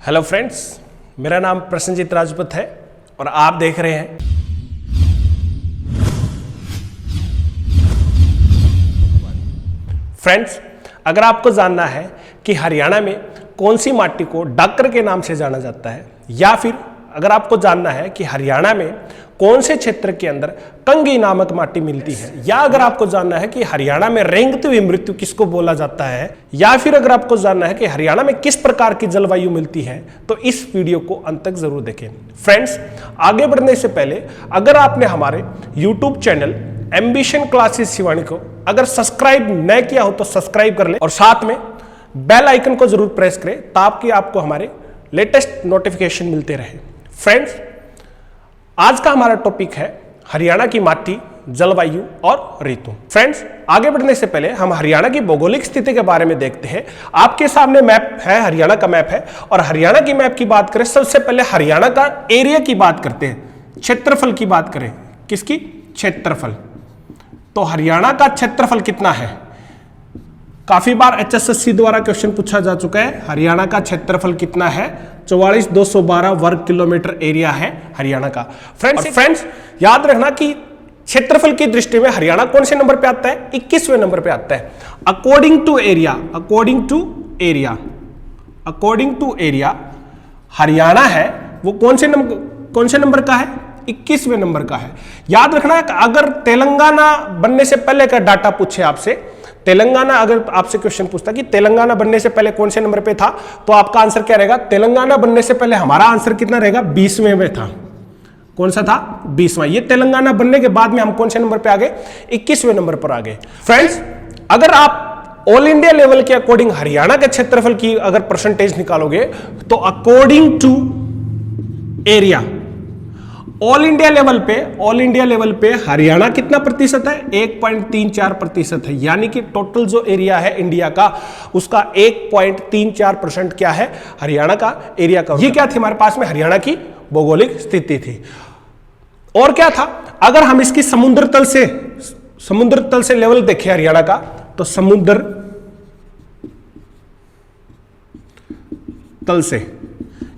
Hello friends, मेरा नाम प्रसन्नजीत राजपूत है और आप देख रहे हैं फ्रेंड्स। अगर आपको जानना है कि हरियाणा में कौन सी माटी को डाकर के नाम से जाना जाता है, या फिर अगर आपको जानना है कि हरियाणा में कौन से क्षेत्र के अंदर कंगी नामक माटी मिलती है, या अगर आपको जानना है कि हरियाणा में रेंगती हुई मृत्यु किसको बोला जाता है, या फिर अगर आपको जानना है कि हरियाणा में किस प्रकार की जलवायु मिलती है, तो इस वीडियो को अंत तक जरूर देखें। फ्रेंड्स, आगे बढ़ने से पहले अगर आपने हमारे YouTube channel ambition classes Shivani को अगर सब्सक्राइब न किया हो तो सब्सक्राइब कर ले और साथ में बेल आइकन को जरूर प्रेस करें ताकि आपको हमारे लेटेस्ट नोटिफिकेशन मिलते रहे। फ्रेंड्स, आज का हमारा टॉपिक है हरियाणा की माटी, जलवायु और ऋतु। फ्रेंड्स, आगे बढ़ने से पहले हम हरियाणा की भौगोलिक स्थिति के बारे में देखते हैं। आपके सामने मैप है, हरियाणा का मैप है, और हरियाणा की मैप की बात करें, सबसे पहले हरियाणा का एरिया की बात करते हैं, क्षेत्रफल की बात करें। किसकी? क्षेत्रफल। तो हरियाणा का क्षेत्रफल कितना है? काफी बार HSSC द्वारा क्वेश्चन पूछा जा चुका है। हरियाणा का क्षेत्रफल कितना है? 44,212 वर्ग किलोमीटर एरिया है हरियाणा का। फ्रेंड्स, याद रखना कि क्षेत्रफल की दृष्टि में हरियाणा कौन से नंबर पे आता है? 21वें नंबर पे आता है। अकॉर्डिंग टू एरिया हरियाणा है वो कौन से नंबर का है? 21वें नंबर का है। याद रखना, अगर तेलंगाना बनने से पहले का डाटा पूछे आपसे, तेलंगाना अगर आपसे क्वेश्चन पूछता कि तेलंगाना बनने से पहले कौन से नंबर पे था, तो आपका आंसर क्या रहेगा? तेलंगाना बनने से पहले हमारा आंसर कितना रहेगा? 20वें में था। कौन सा था? 20वां। ये तेलंगाना बनने के बाद में हम कौन से नंबर पे आ गए? 21वें नंबर पर आ गए। फ्रेंड्स, अगर आप ऑल इंडिया लेवल के अकॉर्डिंग हरियाणा के क्षेत्रफल की अगर परसेंटेज निकालोगे तो according to area all India level पे हरियाणा कितना प्रतिशत है? 1.34% है। यानी कि टोटल जो एरिया है इंडिया का, उसका 1.34% क्या है? हरियाणा का एरिया का। ये क्या थी हमारे पास में? हरियाणा की भौगोलिक स्थिति थी। और क्या था? अगर हम इसकी समुद्र तल से लेवल देखें हरियाणा का, तो समुद्र तल से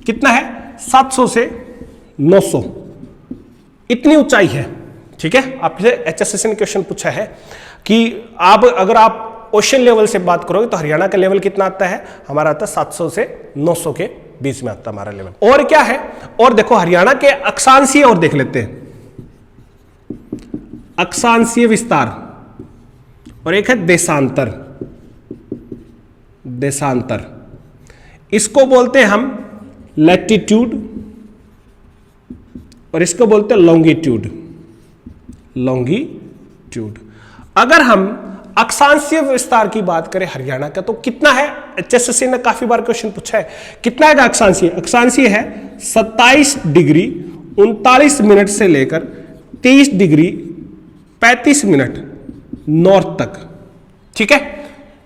कितना है? 700 से 900 इतनी ऊंचाई है। ठीक है, आपसे HSSC ने क्वेश्चन पूछा है कि अगर आप ओशन लेवल से बात करोगे तो हरियाणा का लेवल कितना आता है? हमारा आता है 700 से 900 के बीच में आता है हमारा लेवल। और क्या है? और देखो, हरियाणा के अक्षांशीय और देख लेते हैं, अक्षांशीय विस्तार, और एक है देशांतर। इसको बोलते हैं हम लैटिट्यूड और इसको बोलते हैं लॉन्गिट्यूड। अगर हम अक्षांशीय विस्तार की बात करें हरियाणा का, तो कितना है? HSSC ने काफी बार क्वेश्चन पूछा है, कितना है अक्षांशीय है 27 डिग्री 39 मिनट से लेकर 30 डिग्री 35 मिनट नॉर्थ तक। ठीक है,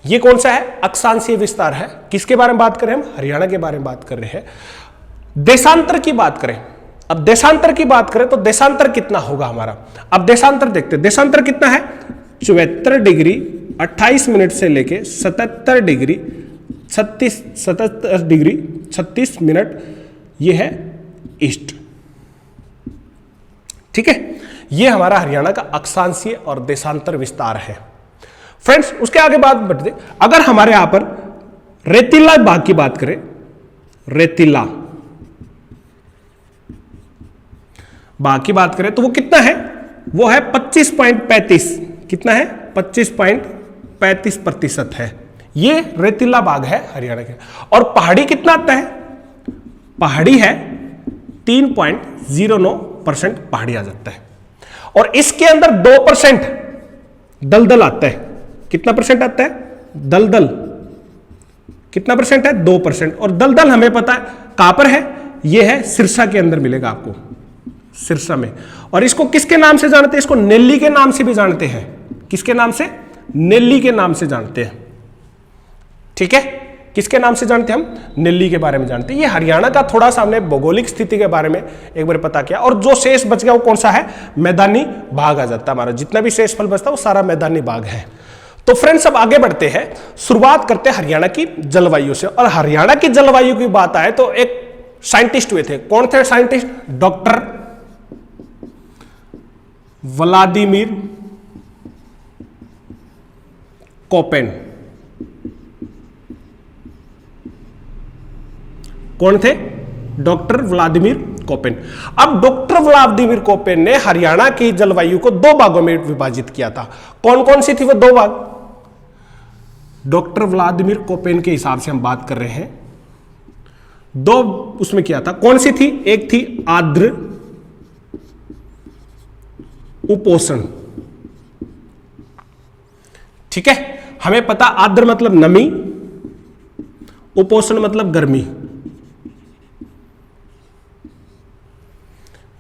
ये कौन सा है? अक्षांशीय विस्तार है। किसके बारे में बात कर रहे हैं हम? हरियाणा के बारे में बात कर रहे हैं। देशांतर की बात करें, अब देशांतर की बात करें तो देशांतर कितना होगा हमारा? अब देशांतर देखते हैं। देशांतर कितना है? 74 डिग्री 28 मिनट से लेके 77 डिग्री 36 मिनट, ये है ईस्ट। ठीक है, ये हमारा हरियाणा का अक्षांशीय और देशांतर विस्तार है। फ्रेंड्स, उसके आगे बात बढ़ते, अगर हमारे यहां पर रेतीला भाग की बात करें, रेतीला भाग की बात करें तो वो कितना है? वो है 25.35। कितना है? 25.35% है। ये रेतीला भाग है हरियाणा के। और पहाड़ी कितना आता है? पहाड़ी है 3.09% पहाड़ी आ जाता है। और इसके अंदर 2% दलदल आता है। कितना परसेंट आता है? दलदल कितना परसेंट है? 2%। और दलदल हमें पता है कहां पर है? ये है सिरसा के अंदर मिलेगा आपको, सिरसा में। और इसको किसके नाम से जानते हैं? इसको नेल्ली के नाम से भी जानते हैं। किसके नाम से? नेल्ली के नाम से जानते हैं। ठीक है, किसके नाम से जानते हैं हम? नेल्ली के बारे में जानते हैं। ये हरियाणा का थोड़ा सा हमने भौगोलिक स्थिति के बारे में एक बार पता किया। और जो शेष बच गया वो कौन सा है? मैदानी भाग आ जाता है हमारा। जितना भी शेषफल बचता है वो सारा मैदानी भाग है। तो फ्रेंड्स अब आगे बढ़ते हैं, शुरुआत करते हैं हरियाणा की जलवायु से। और हरियाणा की जलवायु की बात आए तो एक साइंटिस्ट हुए थे। कौन थे साइंटिस्ट? Doctor Vladimir Koppen. कौन थे? Doctor Vladimir Koppen. अब डॉक्टर व्लादिमीर कोपेन ने हरियाणा की जलवायु को दो भागों में विभाजित किया था। कौन कौन सी थी वो दो भाग? डॉक्टर व्लादिमीर कोपेन के हिसाब से हम बात कर रहे हैं, दो उसमें किया था। कौन सी थी? एक थी आर्द्र उपोष्ण। ठीक है, हमें पता आर्द्र मतलब नमी, उपोष्ण मतलब गर्मी।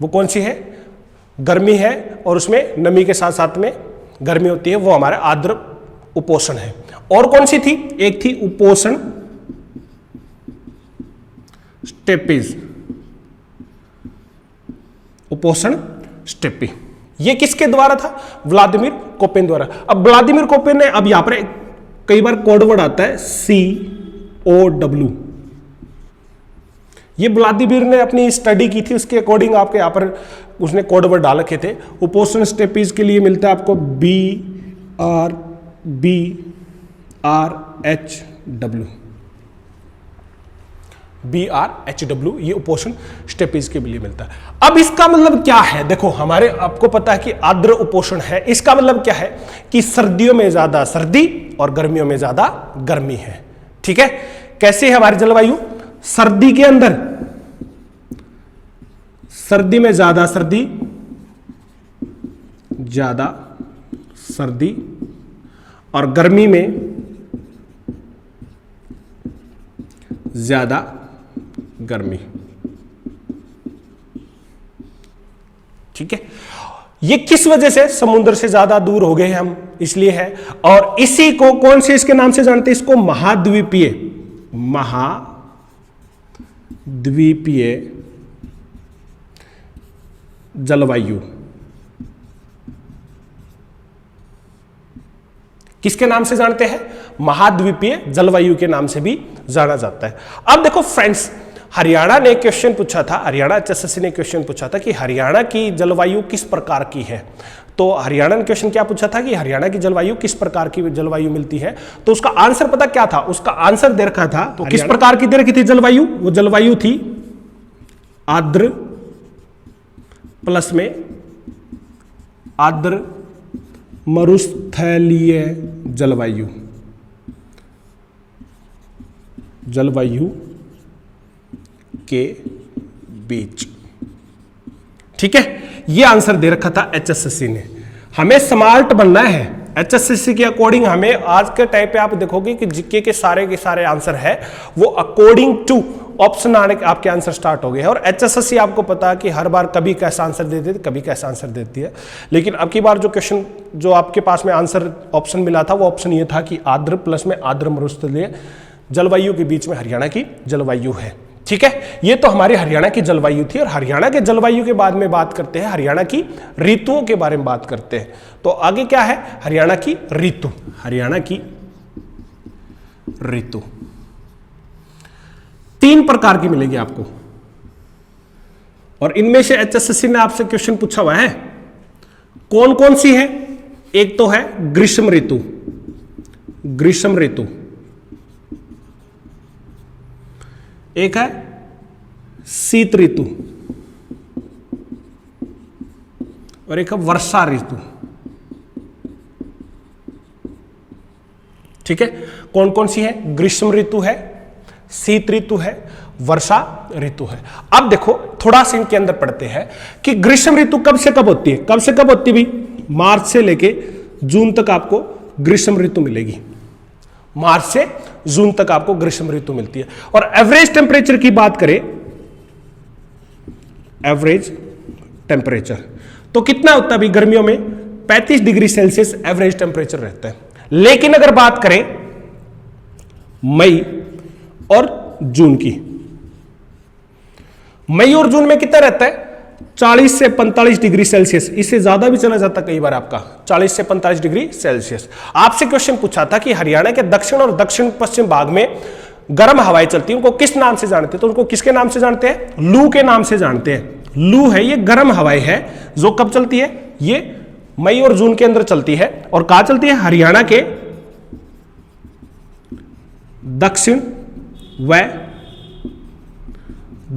वो कौन सी है? गर्मी है और उसमें नमी के साथ साथ में गर्मी होती है, वो हमारे आर्द्र उपोष्ण है। और कौन सी थी? एक थी उपोष्ण स्टेपीज। उपोष्ण स्टेपी, ये किसके द्वारा था? व्लादिमीर कोपेन द्वारा। अब व्लादिमीर कोपेन ने, अब यहां पर कई बार कोड वर्ड आता है COW, ये व्लादिमीर ने अपनी स्टडी की थी, उसके अकॉर्डिंग आपके यहां पर उसने कोड वर्ड डाल रखे थे। उपोष्ण स्टेपीज के लिए मिलता है आपको BRHW। BRHW ये उपोष्ण स्टेपीज के लिए मिलता है। अब इसका मतलब क्या है? देखो, हमारे आपको पता है कि आर्द्र उपोष्ण है, इसका मतलब क्या है कि सर्दियों में ज्यादा सर्दी और गर्मियों में ज्यादा गर्मी है। ठीक है, कैसे है हमारी जलवायु? सर्दी के अंदर, सर्दी में ज्यादा सर्दी, और गर्मी में ज्यादा गर्मी। ठीक है, ये किस वजह से? समुद्र से ज्यादा दूर हो गए हैं हम, इसलिए है। और इसी को कौन से इसके नाम से जानते हैं? इसको महाद्वीपीय जलवायु। किसके नाम से जानते हैं? महाद्वीपीय जलवायु के नाम से भी जाना जाता है। अब देखो फ्रेंड्स, हरियाणा ने क्वेश्चन पूछा था, हरियाणा HSSC ने क्वेश्चन पूछा था कि हरियाणा की जलवायु किस प्रकार की है। तो हरियाणा ने क्वेश्चन क्या पूछा था कि हरियाणा की जलवायु किस प्रकार की जलवायु मिलती है? तो उसका आंसर पता क्या था? उसका आंसर दे रखा था, तो किस प्रकार की दे रखी थी जलवायु? वो जलवायु थी आर्द्र प्लस में आर्द्र मरुस्थलीय जलवायु के बीच। ठीक है, ये आंसर दे रखा था HSSC ने। हमें स्मार्ट बनना है HSSC के अकॉर्डिंग। हमें आज के टाइम पे आप देखोगे कि जीके के सारे आंसर है वो अकॉर्डिंग टू ऑप्शन आने के आपके आंसर स्टार्ट हो गए हैं। और HSSC आपको पता है कि हर बार कभी कैसा आंसर देती है, कभी कैसा आंसर देती है। लेकिन अब की बार जो क्वेश्चन जो आपके पास में आंसर ऑप्शन मिला था, वो ऑप्शन ये था कि आर्द्र प्लस में आर्द्र मरुस्थलीय जलवायु के बीच में हरियाणा की जलवायु है। ठीक है, ये तो हमारी हरियाणा की जलवायु थी। और हरियाणा के जलवायु के बाद में बात करते हैं हरियाणा की ऋतुओं के बारे में बात करते हैं। तो आगे क्या है? हरियाणा की ऋतु। हरियाणा की ऋतु 3 प्रकार की मिलेगी आपको, और इनमें से HSSC ने आपसे क्वेश्चन पूछा हुआ है। कौन कौन सी है? एक तो है ग्रीष्म ऋतु, एक है शीत ऋतु, और एक है वर्षा ऋतु। ठीक है, कौन कौन सी है? ग्रीष्म ऋतु है, शीत ऋतु है, वर्षा ऋतु है। अब देखो थोड़ा सा इनके अंदर पढ़ते हैं कि ग्रीष्म ऋतु कब से कब होती है? कब से कब होती है भाई? मार्च से लेके जून तक आपको ग्रीष्म ऋतु मिलेगी। मार्च से जून तक आपको ग्रीष्म ऋतु मिलती है। और एवरेज टेम्परेचर की बात करें, एवरेज टेम्परेचर तो कितना होता है अभी गर्मियों में? 35 डिग्री सेल्सियस एवरेज टेम्परेचर रहता है। लेकिन अगर बात करें मई और जून की, मई और जून में कितना रहता है? 40 से 45 डिग्री सेल्सियस, इससे ज्यादा भी चला जाता कई बार आपका 40 से 45 डिग्री सेल्सियस। आपसे क्वेश्चन पूछा था कि हरियाणा के दक्षिण और दक्षिण पश्चिम भाग में गर्म हवाएं चलती हैं, उनको किस नाम से जानते हैं? तो उनको किसके नाम से जानते हैं? लू के नाम से जानते हैं। लू है ये गर्म हवाएं है जो कब चलती है? ये मई और जून के अंदर चलती है। और कहां चलती है? हरियाणा के दक्षिण व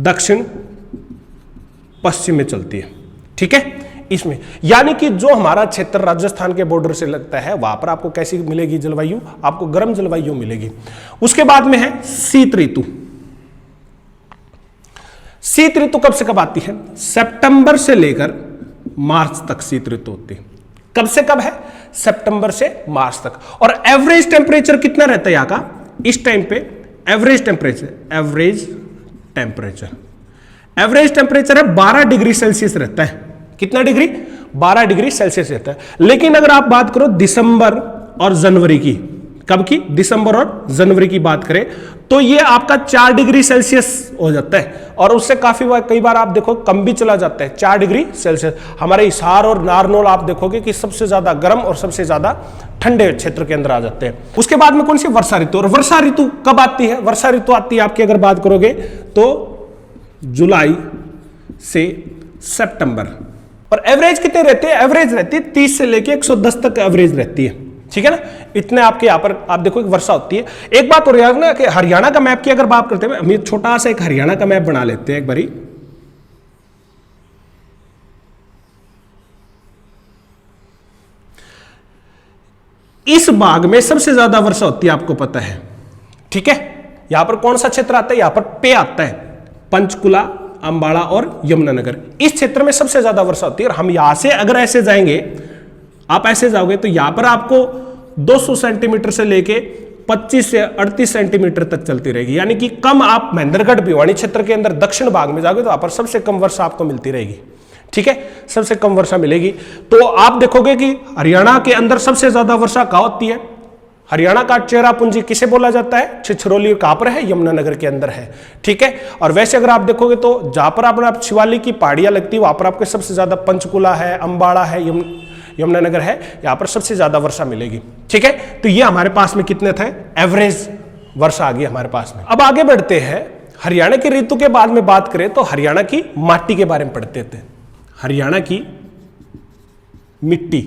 दक्षिण पश्चिम में चलती है। ठीक है, इसमें यानी कि जो हमारा क्षेत्र राजस्थान के बॉर्डर से लगता है वहां पर आपको कैसी मिलेगी जलवायु? आपको गर्म जलवायु मिलेगी। उसके बाद में है शीत ऋतु। शीत ऋतु कब से कब आती है? सितंबर से लेकर मार्च तक शीत ऋतु होती है। कब से कब है? सितंबर से मार्च तक। और एवरेज टेम्परेचर कितना रहता है यहां का इस टाइम पे? एवरेज टेम्परेचर है 12 डिग्री सेल्सियस रहता है। कितना डिग्री? 12 डिग्री सेल्सियस रहता है। लेकिन अगर आप बात करो दिसंबर और जनवरी की, कब की? दिसंबर और जनवरी की बात करें तो ये आपका 4 डिग्री सेल्सियस हो जाता है। और उससे काफी बार कई बार आप देखो कम भी चला जाता है, 4 डिग्री सेल्सियस। हमारे हिसार और नारनौल आप देखोगे कि सबसे ज्यादा गर्म और सबसे ज्यादा ठंडे क्षेत्र के अंदर आ जाते हैं। उसके बाद में कौन सी? वर्षा ऋतु। और वर्षा ऋतु कब आती है? वर्षा ऋतु आती है आपकी अगर बात करोगे तो जुलाई से सितंबर। और एवरेज कितने रहते हैं? एवरेज रहती है 30 से लेके 110 तक एवरेज रहती है। ठीक है ना, इतने आपके यहां पर आप देखो एक वर्षा होती है। एक बात और याद ना कि हरियाणा का मैप की अगर बात करते हैं, हम ये छोटा सा एक हरियाणा का मैप बना लेते हैं एक बारी। इस भाग में सबसे ज्यादा वर्षा होती है, आपको पता है। ठीक है, यहां पर कौन सा क्षेत्र आता है? यहां पर पे आता है, पंचकुला, अंबाला और यमुनानगर। इस क्षेत्र में सबसे ज्यादा वर्षा होती है। और हम यहां से अगर ऐसे जाएंगे, आप ऐसे जाओगे तो यहां पर आपको 200 सेंटीमीटर से लेके 25 से 38 सेंटीमीटर तक चलती रहेगी। यानी कि कम आप महेंद्रगढ़ भिवानी क्षेत्र के अंदर दक्षिण भाग में जाओगे तो वहां पर सबसे कम वर्षा आपको मिलती रहेगी। ठीक है, सबसे कम वर्षा मिलेगी। तो आप देखोगे कि हरियाणा के अंदर सबसे ज्यादा वर्षा कहां होती है? हरियाणा का चेरापूंजी किसे बोला जाता है? छिछरौली कहां पर है? यमुनानगर के अंदर है। ठीक है, और वैसे अगर आप देखोगे तो जहां पर आप शिवालिक की पहाड़ियां लगती है वहां पर आपको सबसे ज्यादा पंचकुला है, अंबाला है, यमुनानगर है, यहां पर सबसे ज्यादा वर्षा मिलेगी। ठीक है, तो ये हमारे पास में कितने थे? एवरेज वर्षा आ गई हमारे पास में। अब आगे बढ़ते हैं। हरियाणा की ऋतु के बाद में बात करें तो हरियाणा की माटी के बारे में पढ़ते थे। हरियाणा की मिट्टी,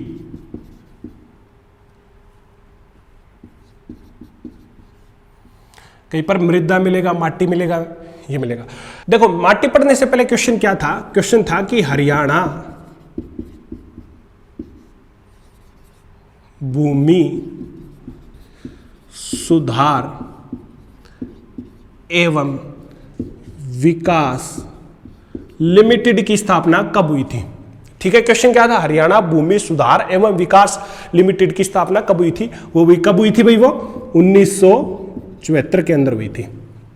कहीं पर मृदा मिलेगा, माटी मिलेगा, ये मिलेगा। देखो माटी पढ़ने से पहले क्वेश्चन क्या था? क्वेश्चन था कि हरियाणा भूमि सुधार एवं विकास लिमिटेड की स्थापना कब हुई थी? ठीक है, क्वेश्चन क्या था? हरियाणा भूमि सुधार एवं विकास लिमिटेड की स्थापना कब हुई थी? वो भी कब हुई थी भाई? वो 1974 के अंदर हुई थी।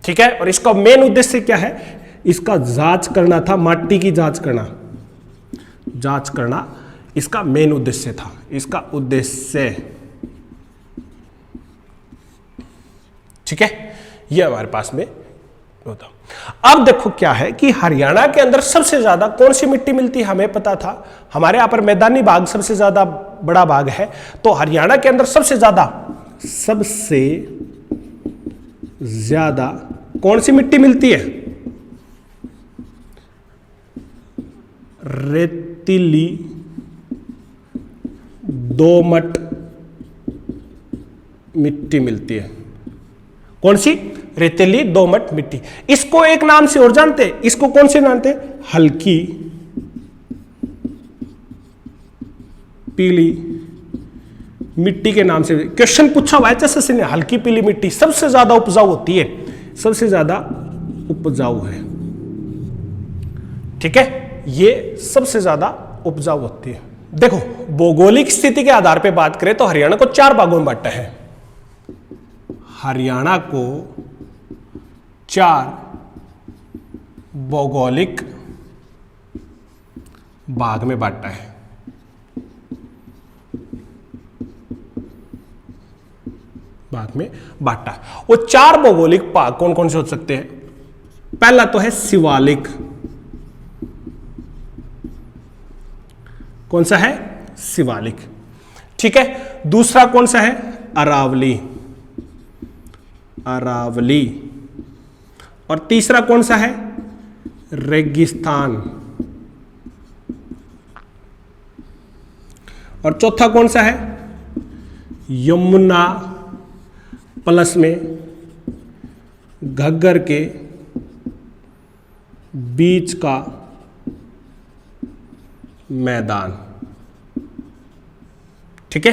ठीक है, और इसका मेन उद्देश्य क्या है? इसका जांच करना था, माटी की जांच करना इसका मेन उद्देश्य था। इसका उद्देश्य, ठीक है, ये हमारे पास में होता। अब देखो क्या है कि हरियाणा के अंदर सबसे ज्यादा कौन सी मिट्टी मिलती है? हमें पता था हमारे यहां पर मैदानी भाग सबसे ज्यादा बड़ा भाग है। तो हरियाणा के अंदर सबसे ज्यादा कौन सी मिट्टी मिलती है? रेतीली दोमट मिट्टी मिलती है। कौन सी? रेतीली दोमट मिट्टी। इसको एक नाम से और जानते हैं, इसको कौन से जानते हैं? हल्की पीली मिट्टी के नाम से क्वेश्चन पूछा हुआ है। जैसे ने हल्की पीली मिट्टी सबसे ज्यादा उपजाऊ होती है, सबसे ज्यादा उपजाऊ है। ठीक है, ये सबसे ज्यादा उपजाऊ होती है। देखो भौगोलिक स्थिति के आधार पे बात करें तो हरियाणा को 4 भागों में बांटा है। हरियाणा को 4 भौगोलिक भाग में बांटा है। भाग में बांटा। वो 4 भौगोलिक भाग कौन कौन से हो सकते हैं? पहला तो है शिवालिक, कौन सा है? शिवालिक। ठीक है, दूसरा कौन सा है? अरावली, अरावली। और तीसरा कौन सा है? रेगिस्तान। और चौथा कौन सा है? यमुना प्लस में घग्गर के बीच का मैदान। ठीक है,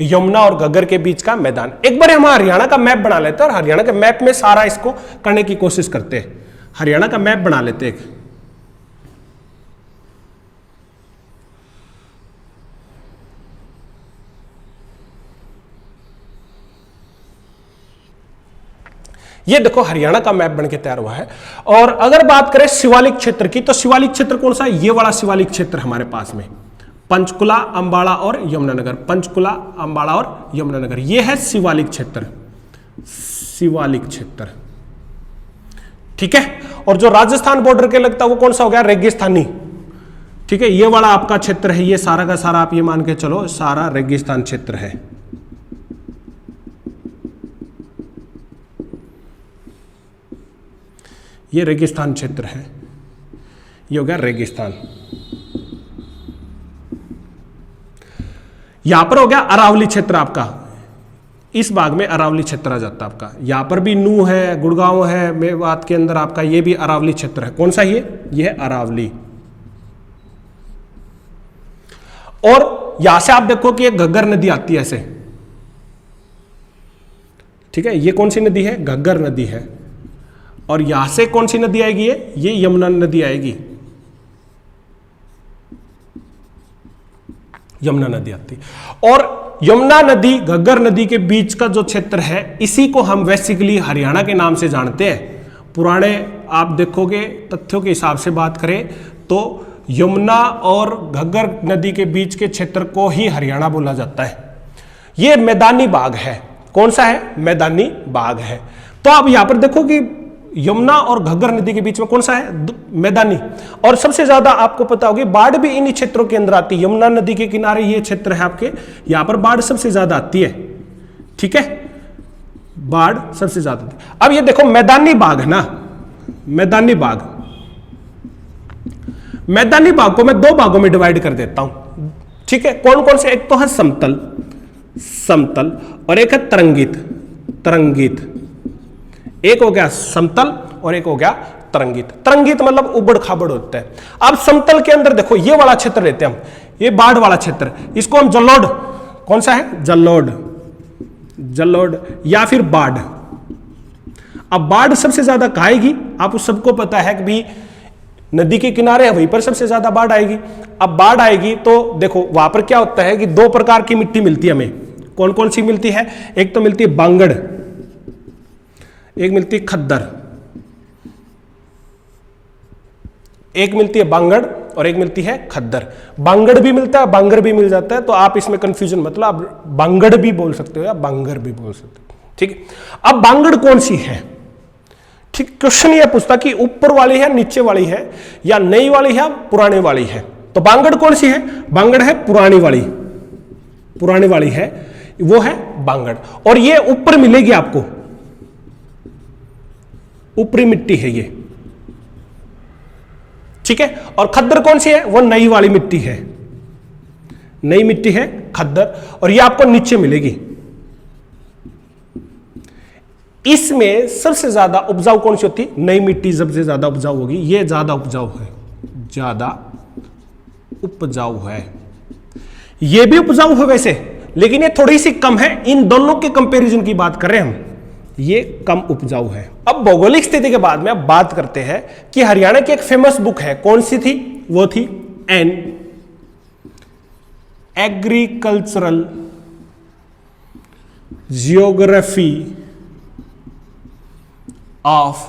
यमुना और घग्गर के बीच का मैदान। एक बार हम हरियाणा का मैप बना लेते हैं और हरियाणा के मैप में सारा इसको करने की कोशिश करते हैं। हरियाणा का मैप बना लेते हैं। ये देखो हरियाणा का मैप बनके तैयार हुआ है। और अगर बात करें शिवालिक क्षेत्र की, तो शिवालिक क्षेत्र कौन सा है? ये वाला शिवालिक क्षेत्र हमारे पास में, पंचकुला, अंबाला और यमुनानगर। पंचकुला, अंबाला और यमुनानगर, ये है शिवालिक क्षेत्र, शिवालिक क्षेत्र। ठीक है, और जो राजस्थान बॉर्डर के लगता है वो कौन सा हो गया? रेगिस्तानी। ठीक है, ये वाला आपका क्षेत्र है, ये सारा का सारा आप ये मान के चलो सारा रेगिस्तान क्षेत्र है। ये रेगिस्तान क्षेत्र है, ये हो गया रेगिस्तान। यहां पर हो गया अरावली क्षेत्र आपका, इस भाग में अरावली क्षेत्र आ जाता है आपका। यहां पर भी नू है, गुड़गांव है, मेवात के अंदर आपका ये भी अरावली क्षेत्र है। कौन सा ये है अरावली। और यहां से आप देखो कि एक घग्गर नदी आती है ऐसे। ठीक है, ये कौन सी नदी है? घग्गर नदी है। और यहां से कौन सी नदी आएगी? ये यमुना नदी आएगी, यमुना नदी आती। और यमुना नदी घग्गर नदी के बीच का जो क्षेत्र है, इसी को हम बेसिकली हरियाणा के नाम से जानते हैं। पुराने आप देखोगे तथ्यों के हिसाब से बात करें तो यमुना और घग्गर नदी के बीच के क्षेत्र को ही हरियाणा बोला जाता है। यह मैदानी भाग है। कौन सा है? मैदानी भाग है। तो आप यहां पर देखो कि यमुना और घग्गर नदी के बीच में कौन सा है? मैदानी। और सबसे ज्यादा आपको पता होगी बाढ़ भी इन्हीं क्षेत्रों के अंदर आती है। यमुना नदी के किनारे ये क्षेत्र है आपके, यहां पर बाढ़ सबसे ज्यादा आती है। ठीक है, बाढ़ सबसे ज्यादा आती है। अब ये देखो मैदानी भाग है ना, मैदानी भाग, मैदानी भाग को मैं दो भागों में डिवाइड कर देता हूं। ठीक है, कौन कौन से? एक तो है समतल, समतल, और एक है तरंगित, तरंगित। एक हो गया समतल और एक हो गया तरंगित। तरंगित मतलब उबड़ खाबड़ होता है। अब समतल के अंदर देखो ये वाला क्षेत्र लेते हैं हम, ये बाढ़ वाला क्षेत्र, इसको हम जलोढ़, कौन सा है? जलोढ़, जलोढ़ या फिर बाढ़। अब बाढ़ सबसे ज्यादा कहाँ आएगी? आप उस सबको पता है कि भी नदी के किनारे है, वहीं पर सबसे ज्यादा बाढ़ आएगी। अब बाढ़ आएगी तो देखो वहां पर क्या होता है कि दो प्रकार की मिट्टी मिलती है हमें। कौन कौन सी मिलती है? एक तो मिलती है बांगड़, एक मिलती है खद्दर। एक मिलती है बांगड़ और एक मिलती है खद्दर। बांगड़ भी मिलता है, बांगर भी मिल जाता है, तो आप इसमें कंफ्यूजन मतलब बांगड़ भी बोल सकते हो या बांगर भी बोल सकते हो। ठीक है, अब बांगड़ कौन सी है? ठीक, क्वेश्चन ये पूछता कि ऊपर वाली है, नीचे वाली है, या नई वाली है, पुरानी वाली है। तो बांगड़ कौन सी है? बांगड़ है पुरानी वाली, पुरानी वाली है, वो है बांगड़। और ये ऊपर मिलेगी आपको, ऊपरी मिट्टी है ये। ठीक है, और खद्दर कौन सी है? वो नई वाली मिट्टी है, नई मिट्टी है खद्दर, और ये आपको नीचे मिलेगी। इसमें सबसे ज्यादा उपजाऊ कौन सी होती? नई मिट्टी सबसे ज्यादा उपजाऊ होगी, ये ज्यादा उपजाऊ है, ज्यादा उपजाऊ है। ये भी उपजाऊ है वैसे, लेकिन ये थोड़ी सी कम है। इन दोनों के कंपैरिजन की बात करें हम, ये कम उपजाऊ है। अब भौगोलिक स्थिति के बाद में अब बात करते हैं कि हरियाणा की एक फेमस बुक है, कौन सी थी? वो थी an agricultural geography of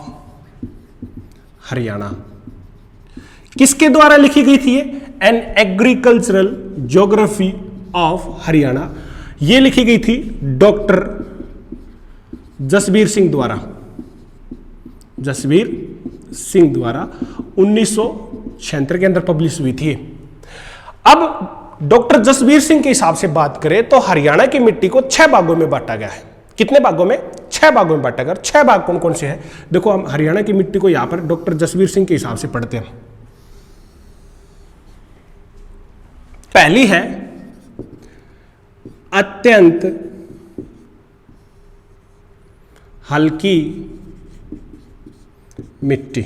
Haryana. किसके द्वारा लिखी गई थी ये? An agricultural geography of Haryana. ये लिखी गई थी डॉक्टर जसबीर सिंह द्वारा, जसबीर सिंह द्वारा 1976 के अंदर पब्लिश हुई थी। अब डॉक्टर जसबीर सिंह के हिसाब से बात करें तो हरियाणा की मिट्टी को 6 भागों में बांटा गया है। कितने भागों में? 6 भागों में बांटा गया। 6 भाग कौन कौन से हैं? देखो हम हरियाणा की मिट्टी को यहां पर डॉक्टर जसबीर सिंह के हिसाब से पढ़ते हैं। पहली है अत्यंत हल्की मिट्टी।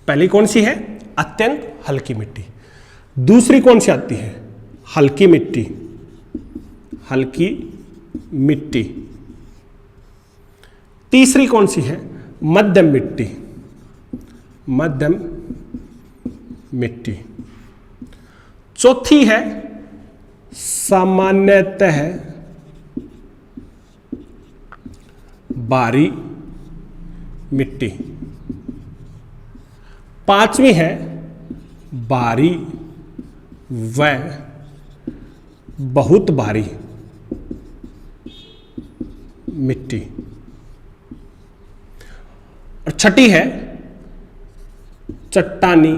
पहली कौन सी है? अत्यंत हल्की मिट्टी। दूसरी कौन सी आती है? हल्की मिट्टी। हल्की मिट्टी। तीसरी कौन सी है? मध्यम मिट्टी। मध्यम मिट्टी। चौथी है सामान्यतः भारी मिट्टी। पांचवी है भारी व बहुत भारी मिट्टी। और छठी है चट्टानी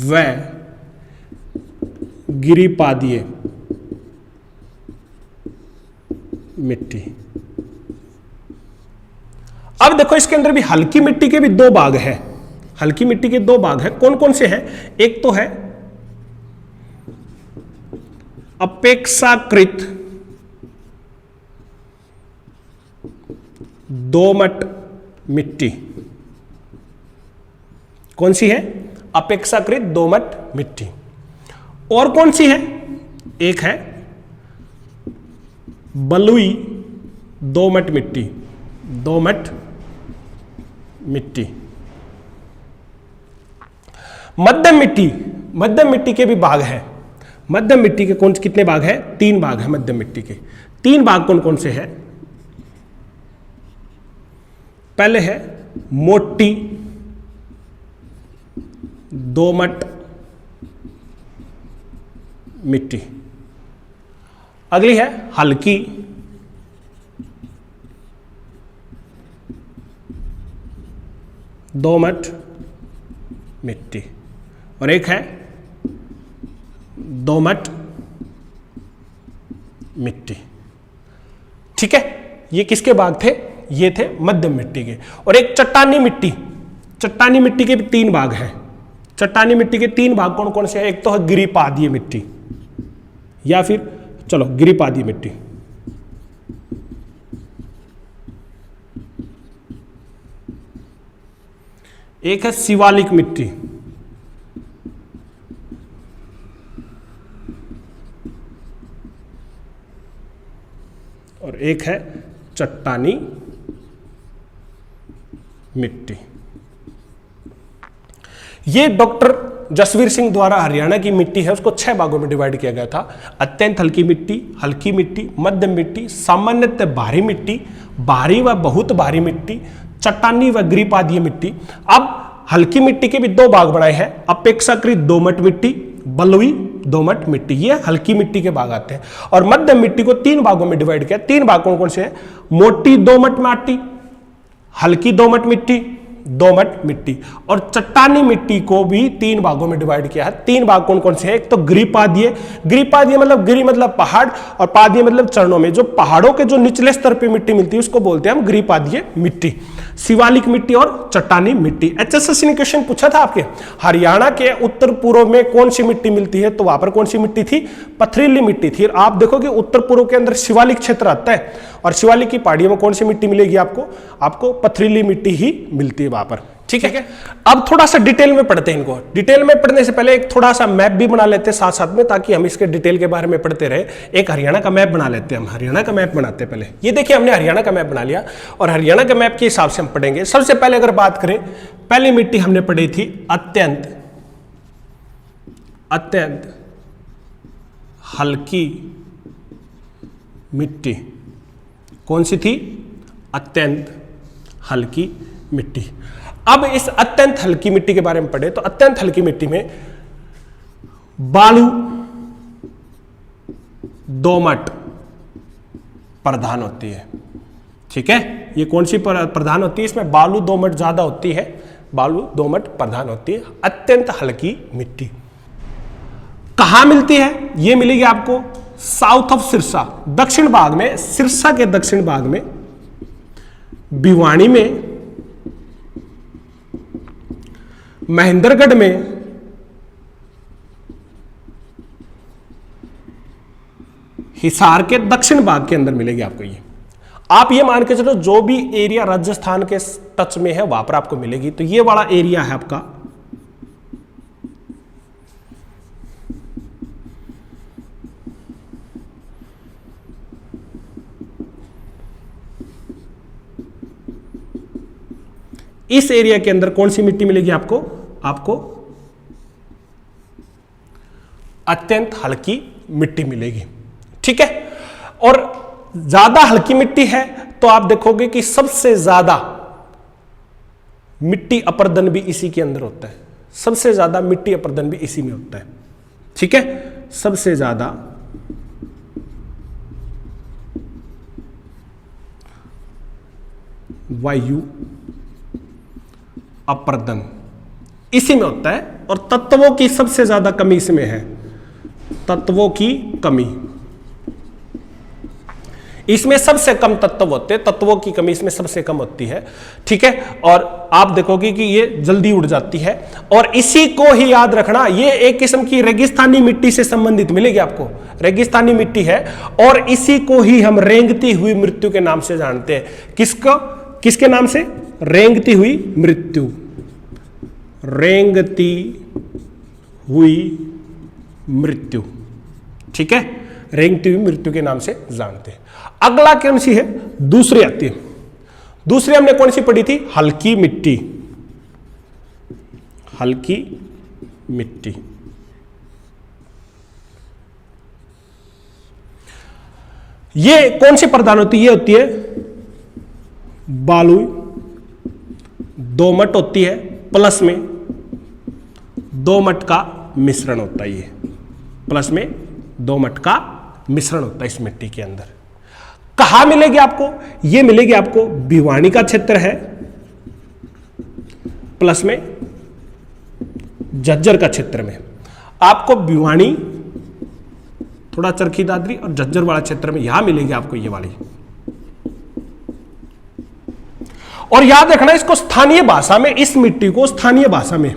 व गिरिपादीय मिट्टी। अब देखो इसके अंदर भी हल्की मिट्टी के भी 2 भाग हैं। हल्की मिट्टी के 2 भाग हैं। कौन कौन से हैं? एक तो है अपेक्षाकृत दोमट मिट्टी। कौन सी है? अपेक्षाकृत दोमट मिट्टी। और कौन सी है? एक है बलुई दोमट मिट्टी। दोमट मिट्टी। मध्यम मिट्टी। मध्यम मिट्टी के भी भाग हैं। मध्यम मिट्टी के कितने भाग हैं? 3 भाग हैं मध्यम मिट्टी के। 3 भाग कौन कौन से हैं? पहले है मोटी दोमट मिट्टी। अगली है हल्की दोमट मिट्टी। और एक है दोमट मिट्टी। ठीक है, ये किसके भाग थे? ये थे मध्यम मिट्टी के। और एक चट्टानी मिट्टी। चट्टानी मिट्टी के भी 3 भाग हैं। चट्टानी मिट्टी के 3 भाग कौन कौन से हैं? एक तो है गिरिपादीय मिट्टी, या फिर चलो गिरिपादीय मिट्टी। एक है शिवालिक मिट्टी। और एक है चट्टानी मिट्टी। ये डॉक्टर जसवीर सिंह द्वारा हरियाणा की मिट्टी है उसको 6 भागों में डिवाइड किया गया था। अत्यंत हल्की मिट्टी, हल्की मिट्टी, मध्यम मिट्टी, सामान्यतः भारी मिट्टी, भारी व बहुत भारी मिट्टी, चट्टानी व गिरिपादीय मिट्टी। अब हल्की मिट्टी के भी 2 भाग बनाए हैं, अपेक्षाकृत दोमट मिट्टी, बलुई दोमट मिट्टी। ये हल्की मिट्टी के भाग आते हैं। और मध्यम मिट्टी को 3 भागों में डिवाइड किया। 3 भाग कौन कौन से हैं? मोटी दोमट मिट्टी, हल्की दोमट मिट्टी, दोमट मिट्टी। और चट्टानी मिट्टी को भी 3 भागों में डिवाइड किया है। 3 भाग कौन कौन से हैं? एक तो गिरिपादीय। गिरिपादीय मतलब गिरि मतलब पहाड़ और पादीय मतलब चरणों में, जो पहाड़ों के जो निचले स्तर पे मिट्टी मिलती है उसको बोलते हैं हम गिरिपादीय मिट्टी। शिवालिक मिट्टी और चट्टानी मिट्टी। एचएसएससी ने क्वेश्चन पूछा था आपके, हरियाणा के उत्तर पूर्व में कौन सी मिट्टी मिलती है? तो वहां पर कौन सी मिट्टी थी? पथरीली मिट्टी थी। आप देखोगे उत्तर पूर्व के अंदर शिवालिक क्षेत्र आता है, और शिवालिक की पहाड़ियों में कौन सी मिट्टी मिलेगी आपको? आपको पथरीली मिट्टी ही मिलती है वहां पर। ठीक है, अब थोड़ा सा डिटेल में पढ़ते हैं इनको। डिटेल में पढ़ने से पहले एक थोड़ा सा मैप भी बना लेते हैं साथ साथ में, ताकि हम इसके डिटेल के बारे में पढ़ते रहे। एक हरियाणा का मैप बना लेते हैं हम। हरियाणा का मैप बनाते हैं पहले। ये देखिए हमने हरियाणा का मैप बना लिया, और हरियाणा के मैप के हिसाब से हम पढ़ेंगे। सबसे पहले अगर बात करें, पहली मिट्टी हमने पढ़ी थी अत्यंत हल्की मिट्टी। कौन सी थी? अत्यंत हल्की मिट्टी। अब इस अत्यंत हल्की मिट्टी के बारे में पढ़े तो अत्यंत हल्की मिट्टी में बालू दोमट प्रधान होती है। ठीक है, ये कौन सी प्रधान होती है? इसमें बालू दोमट ज्यादा होती है, बालू दोमट प्रधान होती है, अत्यंत हल्की मिट्टी। कहां मिलती है? ये मिलेगी आपको साउथ ऑफ सिरसा, दक्षिण भाग में, सिरसा के दक्षिण भाग में, भिवानी में, महेंद्रगढ़ में, हिसार के दक्षिण भाग के अंदर मिलेगी आपको ये। आप ये मान के चलो जो भी एरिया राजस्थान के टच में है वहां पर आपको मिलेगी। तो ये वाला एरिया है आपका इस एरिया के अंदर कौन सी मिट्टी मिलेगी आपको? आपको अत्यंत हल्की मिट्टी मिलेगी, ठीक है। और ज्यादा हल्की मिट्टी है तो आप देखोगे कि सबसे ज्यादा मिट्टी अपर्दन भी इसी के अंदर होता है, सबसे ज्यादा मिट्टी अपर्दन भी इसी में होता है, ठीक है। सबसे ज्यादा वायु अपर्दन इसी में होता है, और तत्वों की सबसे ज्यादा कमी इसमें है, तत्वों की कमी। इसमें सबसे कम तत्व होते हैं, तत्वों की कमी इसमें सबसे कम होती है, ठीक है। और आप देखोगे कि ये जल्दी उड़ जाती है, और इसी को ही याद रखना, ये एक किस्म की रेगिस्तानी मिट्टी से संबंधित मिलेगी आपको, रेगिस्तानी मिट्टी है, और इसी को ही हम रेंगती हुई मृत्यु के नाम से जानते हैं। किसको? किसके नाम से? रेंगती हुई मृत्यु, रेंगती हुई मृत्यु, ठीक है, रेंगती हुई मृत्यु के नाम से जानते हैं। अगला कौन सी है? दूसरी आती है। दूसरी हमने कौन सी पढ़ी थी? हल्की मिट्टी, हल्की मिट्टी। ये कौन सी प्रधान होती है? ये होती है बालू दोमट होती है, प्लस में दोमट का मिश्रण होता है, ये प्लस में दोमट का मिश्रण होता है इस मिट्टी के अंदर। कहां मिलेगी आपको? ये मिलेगी आपको भिवानी का क्षेत्र है, प्लस में झज्जर का क्षेत्र में। आपको भिवानी, थोड़ा चरखी दादरी और झज्जर वाला क्षेत्र में यहां मिलेगी आपको ये वाली। और याद रखना इसको स्थानीय भाषा में, इस मिट्टी को स्थानीय भाषा में,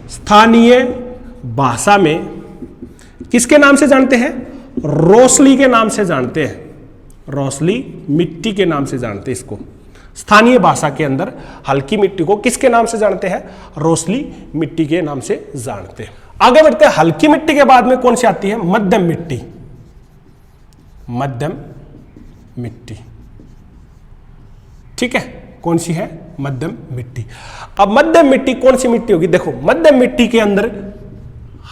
स्थानीय भाषा में किसके नाम से जानते हैं? रोसली के नाम से जानते हैं, रोसली मिट्टी के नाम से जानते हैं इसको। स्थानीय भाषा के अंदर हल्की मिट्टी को किसके नाम से जानते हैं? रोसली मिट्टी के नाम से जानते हैं। आगे बढ़ते हैं। हल्की मिट्टी के बाद में कौन सी आती है? मध्यम मिट्टी, मध्यम मिट्टी, ठीक है। कौन सी है? मध्यम मिट्टी। अब मध्यम मिट्टी कौन सी मिट्टी होगी? देखो, मध्यम मिट्टी के अंदर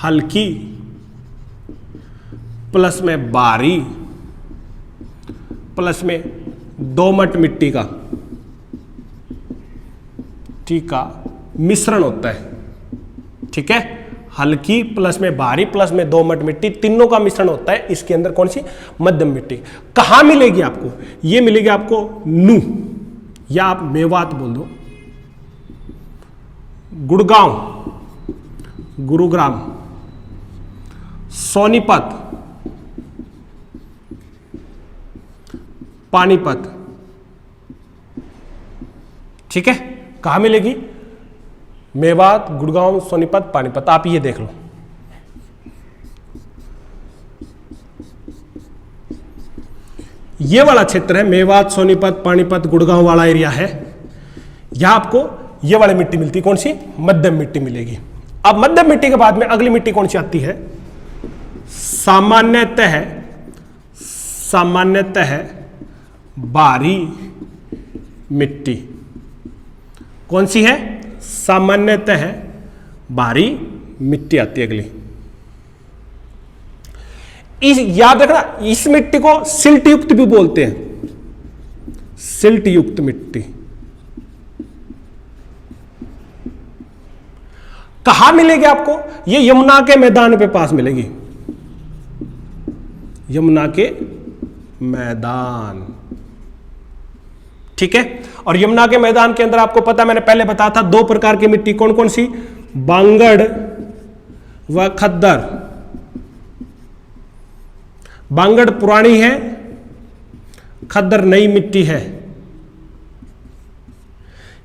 हल्की प्लस में बारी प्लस में दोमट मिट्टी का, ठीक है, मिश्रण होता है, ठीक है। हल्की प्लस में भारी प्लस में दोमट मिट्टी, तीनों का मिश्रण होता है इसके अंदर। कौन सी? मध्यम मिट्टी। कहां मिलेगी आपको? ये मिलेगी आपको नू, या आप मेवात बोल दो, गुड़गांव, गुरुग्राम, सोनीपत, पानीपत, ठीक है। कहां मिलेगी? मेवात, गुड़गांव, सोनीपत, पानीपत। आप ये देख लो, ये वाला क्षेत्र है मेवात, सोनीपत, पानीपत, गुड़गांव वाला एरिया है। यहां आपको ये वाली मिट्टी मिलती है। कौन सी? मध्यम मिट्टी मिलेगी। अब मध्यम मिट्टी के बाद में अगली मिट्टी कौन सी आती है? सामान्यतः, सामान्यतः बारी मिट्टी। कौन सी है? सामान्यतः बारी मिट्टी आती है अगली। याद रखना, इस मिट्टी को सिल्ट युक्त भी बोलते हैं, सिल्ट युक्त मिट्टी। कहां मिलेगी आपको? ये यमुना के मैदान पे पास मिलेगी, यमुना के मैदान, ठीक है। और यमुना के मैदान के अंदर आपको पता, मैंने पहले बताया था, दो प्रकार की मिट्टी कौन कौन सी, बांगड़ व खद्दर। बांगड़ पुरानी है, खद्दर नई मिट्टी है।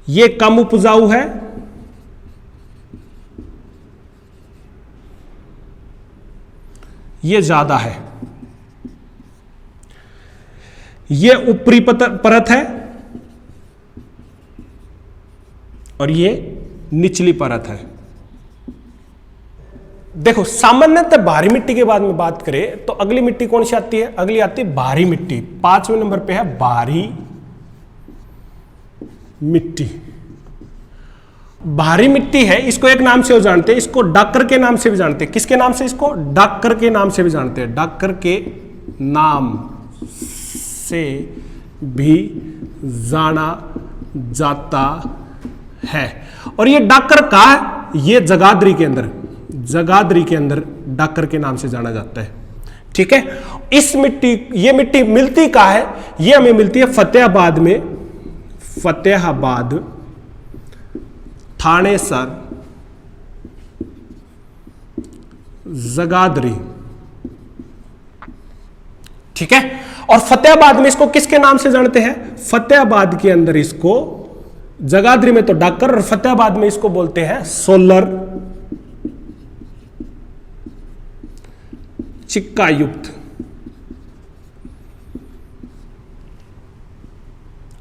ये कम उपजाऊ है, ये ज्यादा है। ये ऊपरी परत है और ये निचली परत है। देखो सामान्यतः भारी मिट्टी के बाद में बात करें तो अगली मिट्टी कौन सी आती है, अगली आती है भारी मिट्टी। 5वें नंबर पे है भारी मिट्टी। भारी मिट्टी है, इसको एक नाम से वो जानते हैं, इसको डाकर के नाम से भी जानते हैं। किसके नाम से, इसको डाकर के नाम से भी जानते हैं, डाकर के नाम से भी जाना जाता है। और ये डाकर का, ये जगाधरी के अंदर, जगाधरी के अंदर डाकर के नाम से जाना जाता है। ठीक है। इस मिट्टी, ये मिट्टी मिलती कहाँ है, ये हमें मिलती है फतेहाबाद में, फतेहाबाद, थानेसर, जगाधरी। ठीक है। और फतेहाबाद में इसको किसके नाम से जानते हैं, फतेहाबाद के अंदर इसको, जगाधरी में तो डाकर और फतेहाबाद में इसको बोलते हैं सोलर चिक्का युक्त।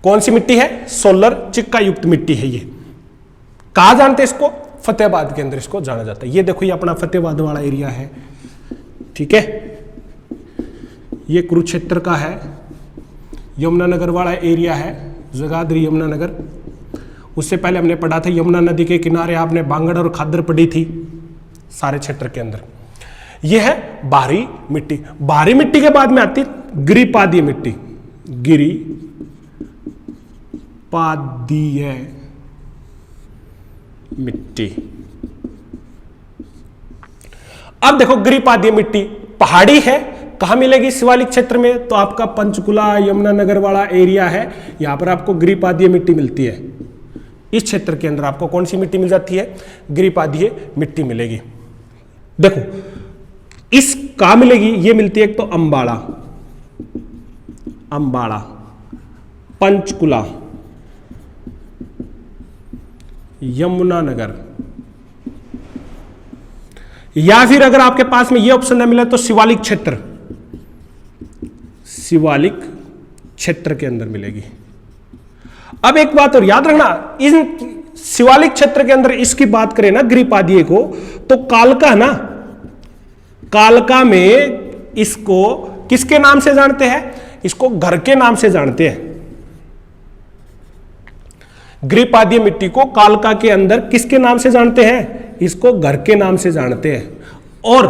कौन सी मिट्टी है, सोलर चिक्का युक्त मिट्टी है। ये कहा जानते हैं इसको, फतेहाबाद के अंदर इसको जाना जाता है। ये देखो, ये अपना फतेहाबाद वाला एरिया है। ठीक है। ये कुरुक्षेत्र का है, यमुनानगर वाला एरिया है, जगाधरी यमुनानगर। उससे पहले हमने पढ़ा था यमुना नदी के किनारे आपने बांगड़ और खद्दर पढ़ी थी सारे क्षेत्र के अंदर। यह है भारी मिट्टी। भारी मिट्टी के बाद में आती गिरिपादीय मिट्टी, गिरिपादीय मिट्टी। अब देखो, गिरिपादीय मिट्टी पहाड़ी है, कहां मिलेगी, शिवालिक क्षेत्र में। तो आपका पंचकुला यमुनानगर वाला एरिया है, यहां पर आपको गिरिपादीय मिट्टी मिलती है। इस क्षेत्र के अंदर आपको कौन सी मिट्टी मिल जाती है, गिरिपादीय मिट्टी मिलेगी। देखो, इस कहां मिलेगी, ये मिलती है एक तो अंबाड़ा, अंबाड़ा, पंचकुला, यमुनानगर, या फिर अगर आपके पास में ये ऑप्शन न मिले तो शिवालिक क्षेत्र, शिवालिक क्षेत्र के अंदर मिलेगी। अब एक बात और याद रखना, इन शिवालिक क्षेत्र के अंदर इसकी बात करें ना गिरिपादीय को, तो कालका ना, कालका में इसको किसके नाम से जानते हैं, इसको घर के नाम से जानते हैं। गिरिपादीय मिट्टी को कालका के अंदर किसके नाम से जानते हैं, इसको घर के नाम से जानते हैं। और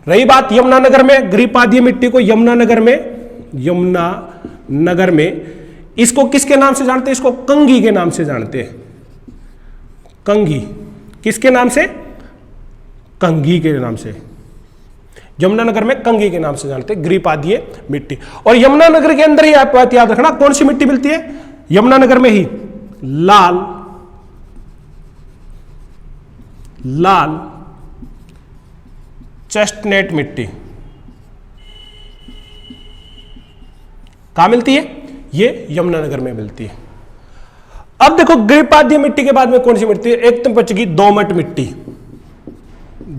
रही बात यमुनानगर में, गिरिपादीय मिट्टी को यमुनानगर में इसको किसके नाम से जानते हैं, इसको कंघी के नाम से जानते हैं। कंघी, किसके नाम से, कंघी के नाम से, यमुनानगर में कंघी के नाम से जानते हैं गिरिपादीय मिट्टी। और यमुनानगर के अंदर ही आप बात याद रखना, कौन सी मिट्टी मिलती है, यमुनानगर में ही लाल, लाल चेस्टनट मिट्टी कहां मिलती है, ये यमुनानगर में मिलती है। अब देखो, गिरिपादीय मिट्टी के बाद में कौन सी मिट्टी है, एक तो बचेगी दोमट मिट्टी,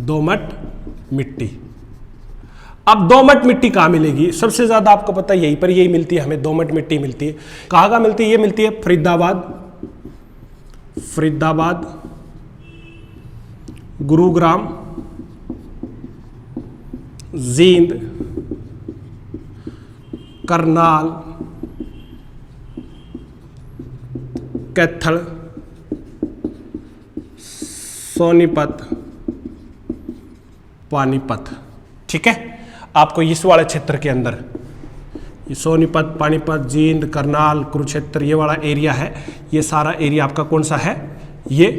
दोमट मिट्टी। अब दोमट मिट्टी कहां मिलेगी, सबसे ज्यादा आपको पता है यहीं पर, यही मिलती है हमें, दोमट मिट्टी मिलती है। कहां मिलती है, ये मिलती है फरीदाबाद, फरीदाबाद, गुरुग्राम, जींद, करनाल, कैथल, सोनीपत, पानीपत। ठीक है। आपको इस वाले क्षेत्र के अंदर, ये सोनीपत, पानीपत, जींद, करनाल, कुरुक्षेत्र, ये वाला एरिया है, ये सारा एरिया आपका कौन सा है, ये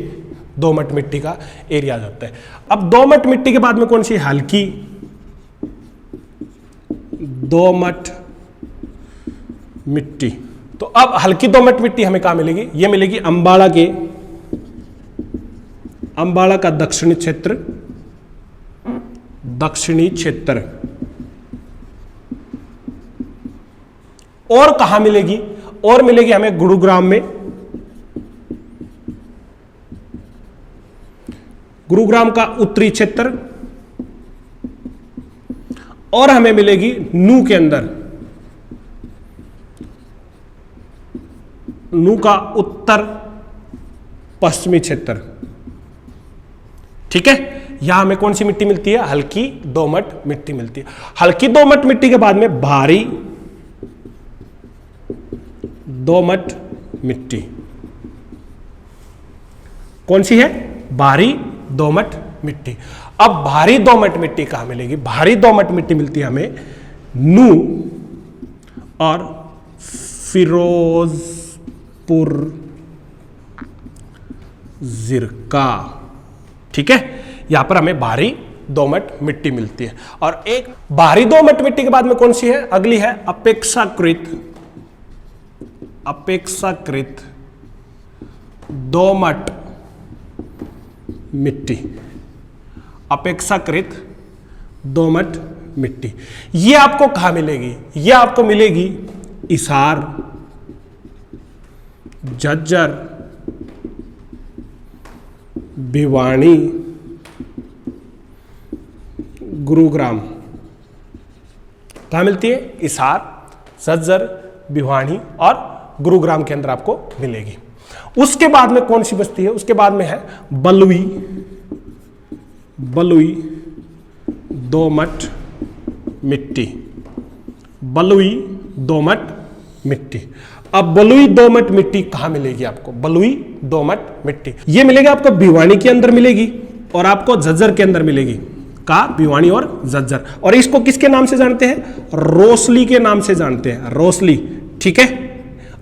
दोमट मिट्टी का एरिया आ जाता है। अब दोमट मिट्टी के बाद में कौन सी, हल्की दोमट मिट्टी। तो अब हल्की दोमट मिट्टी हमें कहां मिलेगी? ये मिलेगी अंबाला का दक्षिणी क्षेत्र। और कहां मिलेगी? और मिलेगी हमें गुरुग्राम में, गुरुग्राम का उत्तरी क्षेत्र। और हमें मिलेगी नू के अंदर, नू का उत्तर पश्चिमी क्षेत्र। ठीक है, यहां हमें कौन सी मिट्टी मिलती है? हल्की दोमट मिट्टी मिलती है। हल्की दोमट मिट्टी के बाद में भारी दोमट मिट्टी। कौन सी है? भारी दोमट मिट्टी। अब भारी दोमट मिट्टी कहां मिलेगी? भारी दोमट मिट्टी मिलती है हमें नू और फिरोजपुर जिरका। ठीक है, यहां पर हमें भारी दोमट मिट्टी मिलती है। और एक भारी दोमट मिट्टी के बाद में कौन सी है? अगली है अपेक्षाकृत दोमट मिट्टी। अपेक्षाकृत दोमट मिट्टी ये आपको कहां मिलेगी? ये आपको मिलेगी हिसार, झज्जर, भिवानी, गुरुग्राम। कहां मिलती है? हिसार, झज्जर, भिवानी और गुरुग्राम के अंदर आपको मिलेगी। उसके बाद में कौन सी बस्ती है? उसके बाद में है बलुई दोमट मिट्टी। बलुई दोमट मिट्टी। अब बलुई दोमट मिट्टी कहां मिलेगी आपको? बलुई दोमट मिट्टी ये मिलेगी आपको भिवानी के अंदर मिलेगी और आपको झज्जर के अंदर मिलेगी। का भिवानी और झज्जर। और इसको किसके नाम से जानते हैं? रोसली के नाम से जानते हैं, रोसली। ठीक है,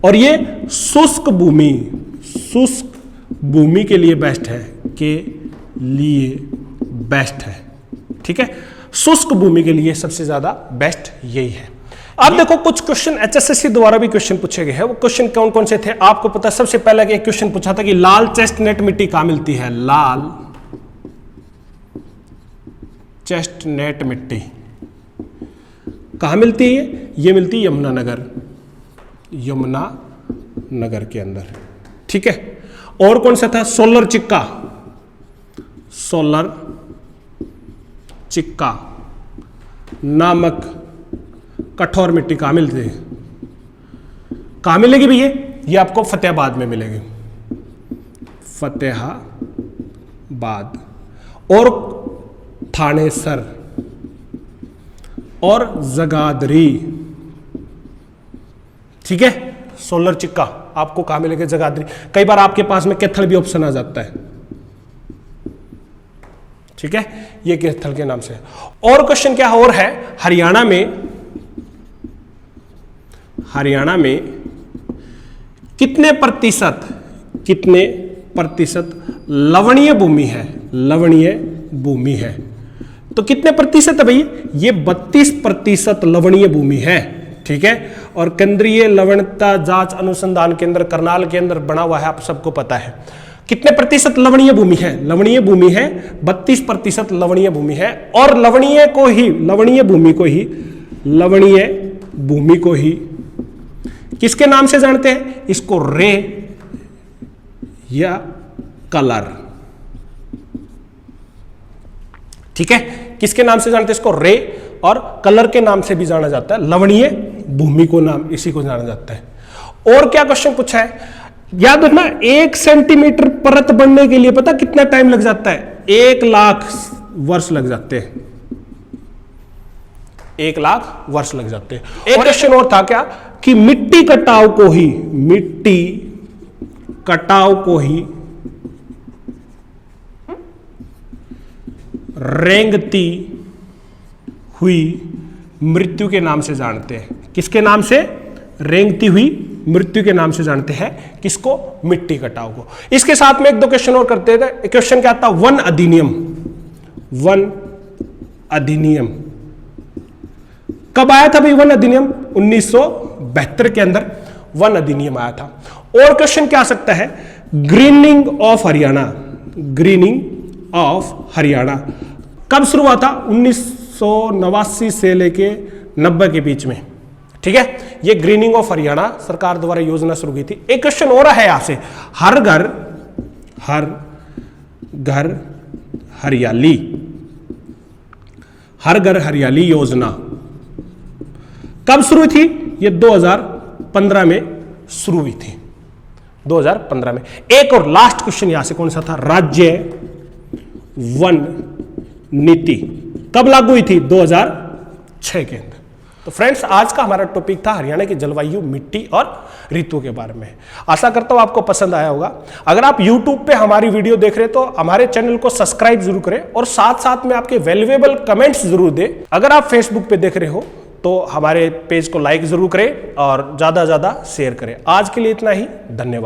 और ये शुष्क भूमि के लिए बेस्ट है, बेस्ट है। ठीक है, शुष्क भूमि के लिए सबसे ज्यादा बेस्ट यही है। अब देखो कुछ क्वेश्चन एचएसएससी द्वारा भी क्वेश्चन पूछे गए हैं। वो क्वेश्चन कौन कौन से थे आपको पता? सबसे पहले एक क्वेश्चन पूछा था कि लाल चेस्टनट मिट्टी कहां मिलती है? लाल चेस्टनट मिट्टी कहां मिलती है? ये मिलती है यमुनानगर के अंदर। ठीक है, और कौन सा था? सोलर चिक्का नामक कठोर मिट्टी कहां मिलती है? कहां मिलेगी भैया? ये आपको फतेहाबाद में मिलेगी, फतेहाबाद और थानेसर और जगाधरी। ठीक है, सोलर चिक्का आपको कहां मिलेगा? जगाधरी। कई बार आपके पास में कैथल भी ऑप्शन आ जाता है। ठीक है, ये कैथल के नाम से। और क्वेश्चन क्या और है? हरियाणा में कितने प्रतिशत लवणीय भूमि है? तो कितने प्रतिशत है भैया? ये 32% लवणीय भूमि है। ठीक है, और केंद्रीय लवणता जांच अनुसंधान केंद्र करनाल के अंदर बना हुआ है, आप सबको पता है। कितने प्रतिशत लवणीय भूमि है? लवणीय भूमि है 32% लवणीय भूमि है। और लवणीय भूमि को ही किसके नाम से जानते हैं? इसको रे या कलर। ठीक है, किसके नाम से जानते हैं इसको? रे और कलर के नाम से भी जाना जाता है। लवणीय भूमि को नाम इसी को जाना जाता है। और क्या क्वेश्चन पूछा है? याद रखना, 1 सेंटीमीटर परत बनने के लिए पता कितना टाइम लग जाता है? 1 लाख वर्ष लग जाते हैं। 1 लाख वर्ष लग जाते हैं। एक क्वेश्चन और था क्या कि मिट्टी कटाव को ही रेंगती हुई मृत्यु के नाम से जानते हैं। किसके नाम से? रेंगती हुई मृत्यु के नाम से जानते हैं। किसको? मिट्टी कटाव को। इसके साथ में 1-2 क्वेश्चन और करते थे। क्वेश्चन क्या था? वन अधिनियम कब आया था भाई? वन अधिनियम 1972 के अंदर वन अधिनियम आया था। और क्वेश्चन क्या आ सकता है, grinning of Haryana, grinning of Haryana कब शुरू हुआ था? 1989 से लेके 90 के बीच में, ठीक है। ये ग्रीनिंग ऑफ हरियाणा सरकार द्वारा योजना शुरू की थी। एक क्वेश्चन और है यहां से, हर घर हरियाली, हर घर हरियाली योजना कब शुरू थी? ये 2015 में शुरू हुई थी, 2015 में। एक और लास्ट क्वेश्चन यहां से कौन सा था, राज्य वन नीति कब लागू हुई थी? 2006 के अंदर। तो फ्रेंड्स, आज का हमारा टॉपिक था हरियाणा की जलवायु, मिट्टी और ऋतु के बारे में। आशा करता हूं आपको पसंद आया होगा। अगर आप YouTube पे हमारी वीडियो देख रहे हैं तो हमारे चैनल को सब्सक्राइब जरूर करें और साथ साथ में आपके वैल्यूएबल कमेंट्स जरूर दें। अगर आप Facebook पे देख रहे हो तो हमारे पेज को लाइक जरूर करें और ज्यादा से ज्यादा शेयर करें। आज के लिए इतना ही, धन्यवाद।